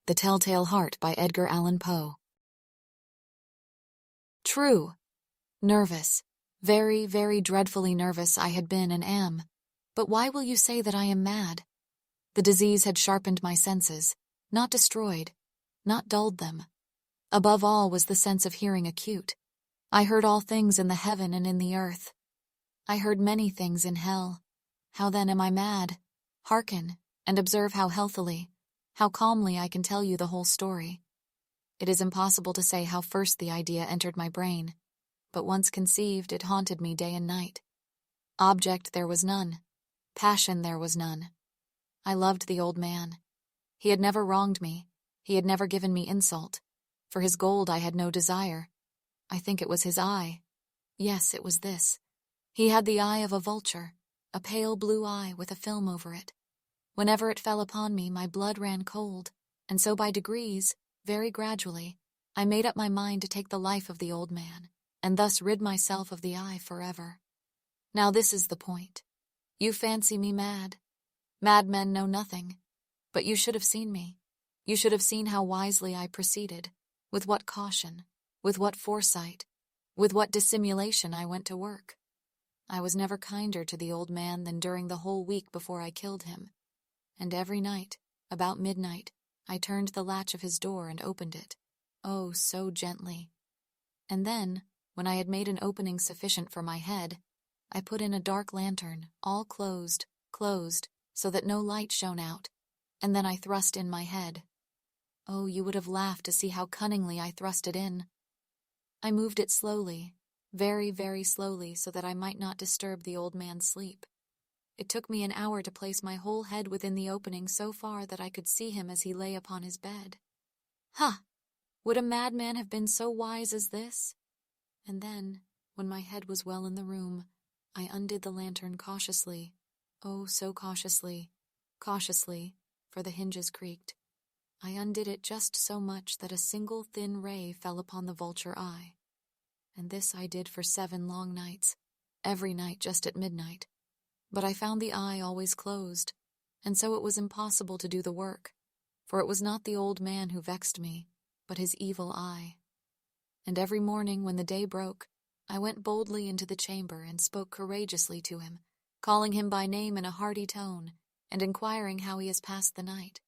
The Telltale Heart by Edgar Allan Poe. True. Nervous. Very, very dreadfully nervous I had been and am. But why will you say that I am mad? The disease had sharpened my senses, not destroyed, not dulled them. Above all was the sense of hearing acute. I heard all things in the heaven and in the earth. I heard many things in hell. How then am I mad? Hearken, and observe how healthily, how calmly I can tell you the whole story. It is impossible to say how first the idea entered my brain, but once conceived, it haunted me day and night. Object there was none. Passion there was none. I loved the old man. He had never wronged me. He had never given me insult. For his gold I had no desire. I think it was his eye. Yes, it was this. He had the eye of a vulture, a pale blue eye with a film over it. Whenever it fell upon me, my blood ran cold, and so by degrees, very gradually, I made up my mind to take the life of the old man, and thus rid myself of the eye forever. Now this is the point. You fancy me mad. Madmen know nothing. But you should have seen me. You should have seen how wisely I proceeded, with what caution, with what foresight, with what dissimulation I went to work. I was never kinder to the old man than during the whole week before I killed him. And every night, about midnight, I turned the latch of his door and opened it. Oh, so gently. And then, when I had made an opening sufficient for my head, I put in a dark lantern, all closed, so that no light shone out, and then I thrust in my head. Oh, you would have laughed to see how cunningly I thrust it in. I moved it slowly, very, very slowly, so that I might not disturb the old man's sleep. It took me an hour to place my whole head within the opening so far that I could see him as he lay upon his bed. Ha! Would a madman have been so wise as this? And then, when my head was well in the room, I undid the lantern cautiously. Oh, so cautiously, for the hinges creaked. I undid it just so much that a single thin ray fell upon the vulture eye. And this I did for 7 long nights, every night just at midnight. But I found the eye always closed, and so it was impossible to do the work, for it was not the old man who vexed me, but his evil eye. And every morning when the day broke, I went boldly into the chamber and spoke courageously to him, calling him by name in a hearty tone, and inquiring how he has passed the night.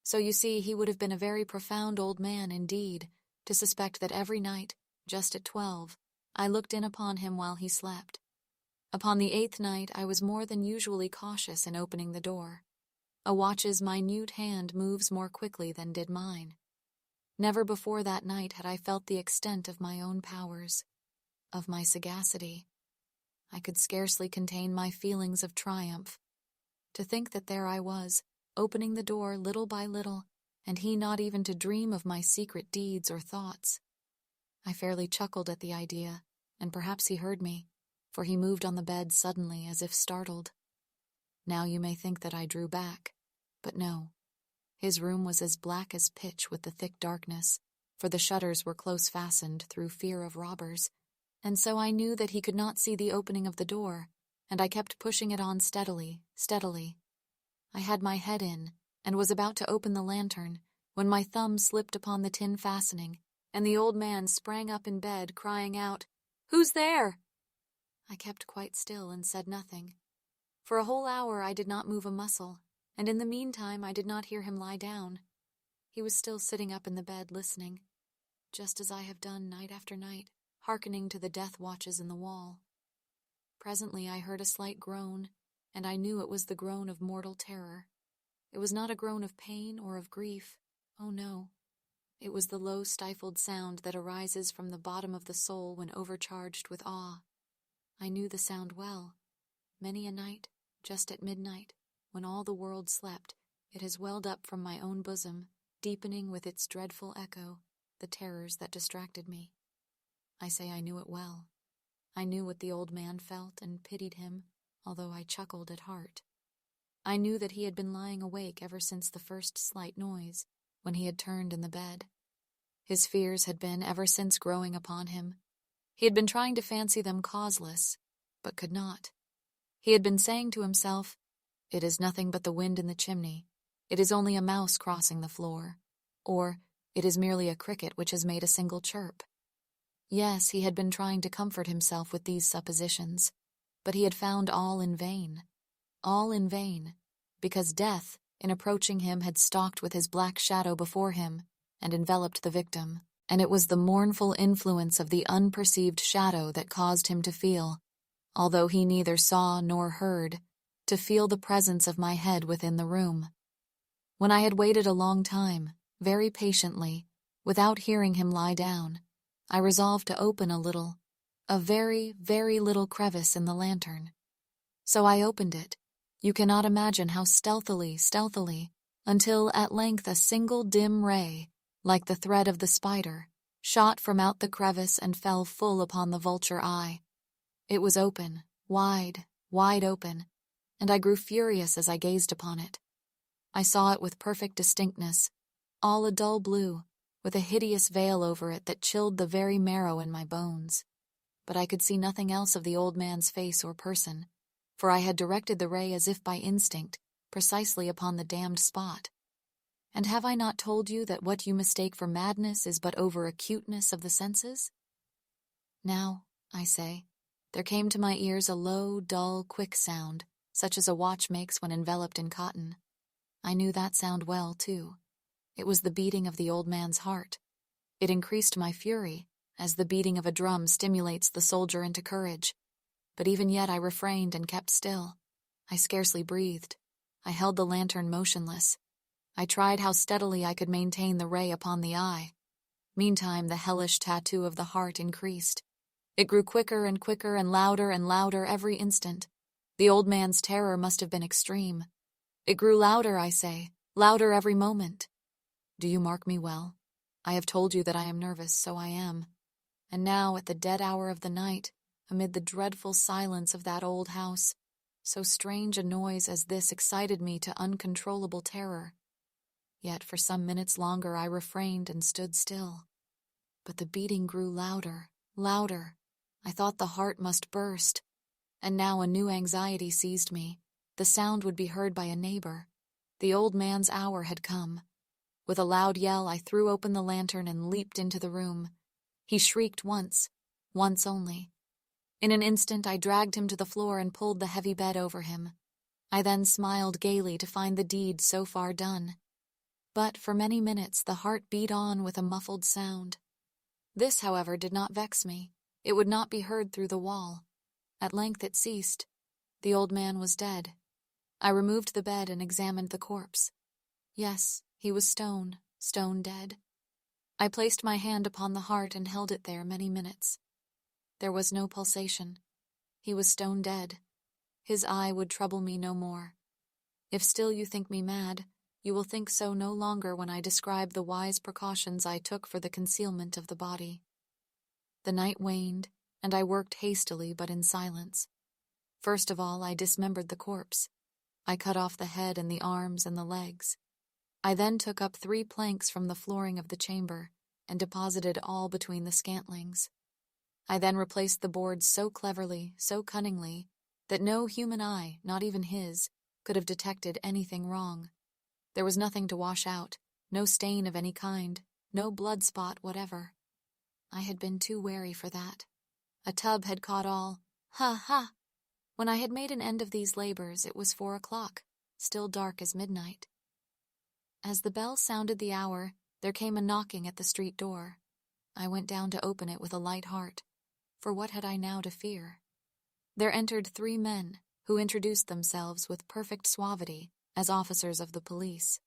So you see, he would have been a very profound old man indeed, to suspect that every night, just at 12, I looked in upon him while he slept. Upon the 8th night, I was more than usually cautious in opening the door. A watch's minute hand moves more quickly than did mine. Never before that night had I felt the extent of my own powers, of my sagacity. I could scarcely contain my feelings of triumph. To think that there I was, opening the door little by little, and he not even to dream of my secret deeds or thoughts. I fairly chuckled at the idea, and perhaps he heard me, for he moved on the bed suddenly as if startled. Now you may think that I drew back, but no. His room was as black as pitch with the thick darkness, for the shutters were close fastened through fear of robbers, and so I knew that he could not see the opening of the door, and I kept pushing it on steadily. I had my head in, and was about to open the lantern, when my thumb slipped upon the tin fastening, and the old man sprang up in bed, crying out, "Who's there?" I kept quite still and said nothing. For a whole hour I did not move a muscle, and in the meantime I did not hear him lie down. He was still sitting up in the bed listening, just as I have done night after night, hearkening to the death watches in the wall. Presently I heard a slight groan, and I knew it was the groan of mortal terror. It was not a groan of pain or of grief. Oh no. It was the low stifled sound that arises from the bottom of the soul when overcharged with awe. I knew the sound well. Many a night, just at midnight, when all the world slept, it has welled up from my own bosom, deepening with its dreadful echo the terrors that distracted me. I say I knew it well. I knew what the old man felt and pitied him, although I chuckled at heart. I knew that he had been lying awake ever since the first slight noise, when he had turned in the bed. His fears had been ever since growing upon him. He had been trying to fancy them causeless, but could not. He had been saying to himself, "It is nothing but the wind in the chimney. It is only a mouse crossing the floor. Or it is merely a cricket which has made a single chirp. Yes, he had been trying to comfort himself with these suppositions, but he had found all in vain. All in vain, because death, in approaching him, had stalked with his black shadow before him and enveloped the victim, and it was the mournful influence of the unperceived shadow that caused him to feel, although he neither saw nor heard, to feel the presence of my head within the room. When I had waited a long time, very patiently, without hearing him lie down, I resolved to open a very, very little crevice in the lantern. So I opened it. You cannot imagine how stealthily, until at length a single dim ray, like the thread of the spider, shot from out the crevice and fell full upon the vulture eye. It was open, wide, wide open, and I grew furious as I gazed upon it. I saw it with perfect distinctness, all a dull blue, with a hideous veil over it that chilled the very marrow in my bones. But I could see nothing else of the old man's face or person, for I had directed the ray as if by instinct, precisely upon the damned spot. And have I not told you that what you mistake for madness is but over-acuteness of the senses? Now, I say, there came to my ears a low, dull, quick sound, such as a watch makes when enveloped in cotton. I knew that sound well, too. It was the beating of the old man's heart. It increased my fury, as the beating of a drum stimulates the soldier into courage. But even yet I refrained and kept still. I scarcely breathed. I held the lantern motionless. I tried how steadily I could maintain the ray upon the eye. Meantime, the hellish tattoo of the heart increased. It grew quicker and louder every instant. The old man's terror must have been extreme. It grew louder, I say, louder every moment. Do you mark me well? I have told you that I am nervous, so I am. And now, at the dead hour of the night, amid the dreadful silence of that old house, so strange a noise as this excited me to uncontrollable terror. Yet for some minutes longer I refrained and stood still. But the beating grew louder. I thought the heart must burst. And now a new anxiety seized me. The sound would be heard by a neighbor. The old man's hour had come. With a loud yell, I threw open the lantern and leaped into the room. He shrieked once only. In an instant, I dragged him to the floor and pulled the heavy bed over him. I then smiled gaily to find the deed so far done. But for many minutes, the heart beat on with a muffled sound. This, however, did not vex me. It would not be heard through the wall. At length it ceased. The old man was dead. I removed the bed and examined the corpse. Yes, he was stone dead. I placed my hand upon the heart and held it there many minutes. There was no pulsation. He was stone dead. His eye would trouble me no more. If still you think me mad, you will think so no longer when I describe the wise precautions I took for the concealment of the body. The night waned, and I worked hastily but in silence. First of all, I dismembered the corpse. I cut off the head and the arms and the legs. I then took up 3 planks from the flooring of the chamber and deposited all between the scantlings. I then replaced the boards so cleverly, so cunningly, that no human eye, not even his, could have detected anything wrong. There was nothing to wash out, no stain of any kind, no blood spot whatever. I had been too wary for that. A tub had caught all. Ha, ha! When I had made an end of these labors, it was 4 o'clock, still dark as midnight. As the bell sounded the hour, there came a knocking at the street door. I went down to open it with a light heart, for what had I now to fear? There entered 3 men, who introduced themselves with perfect suavity as officers of the police.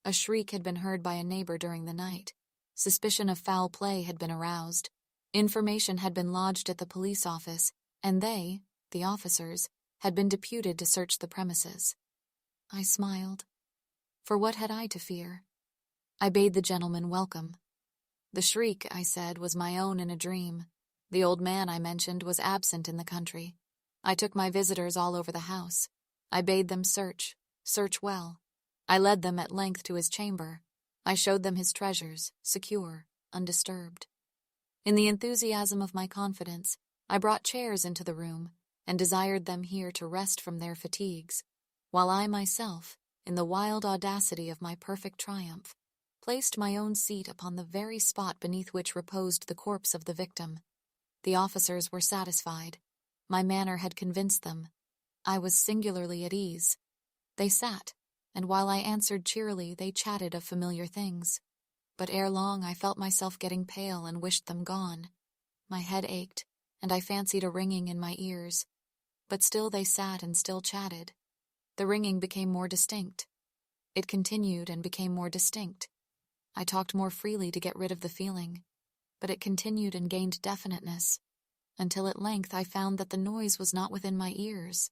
A shriek had been heard by a neighbor during the night. Suspicion of foul play had been aroused. Information had been lodged at the police office, and they, the officers, had been deputed to search the premises. I smiled. For what had I to fear? I bade the gentleman welcome. The shriek, I said, was my own in a dream. The old man I mentioned was absent in the country. I took my visitors all over the house. I bade them search well. I led them at length to his chamber. I showed them his treasures, secure, undisturbed. In the enthusiasm of my confidence, I brought chairs into the room and desired them here to rest from their fatigues, while I myself, in the wild audacity of my perfect triumph, placed my own seat upon the very spot beneath which reposed the corpse of the victim. The officers were satisfied. My manner had convinced them. I was singularly at ease. They sat, and while I answered cheerily, they chatted of familiar things. But ere long I felt myself getting pale and wished them gone. My head ached, and I fancied a ringing in my ears. But still they sat and still chatted. The ringing became more distinct. It continued and became more distinct. I talked more freely to get rid of the feeling, but it continued and gained definiteness, until at length I found that the noise was not within my ears,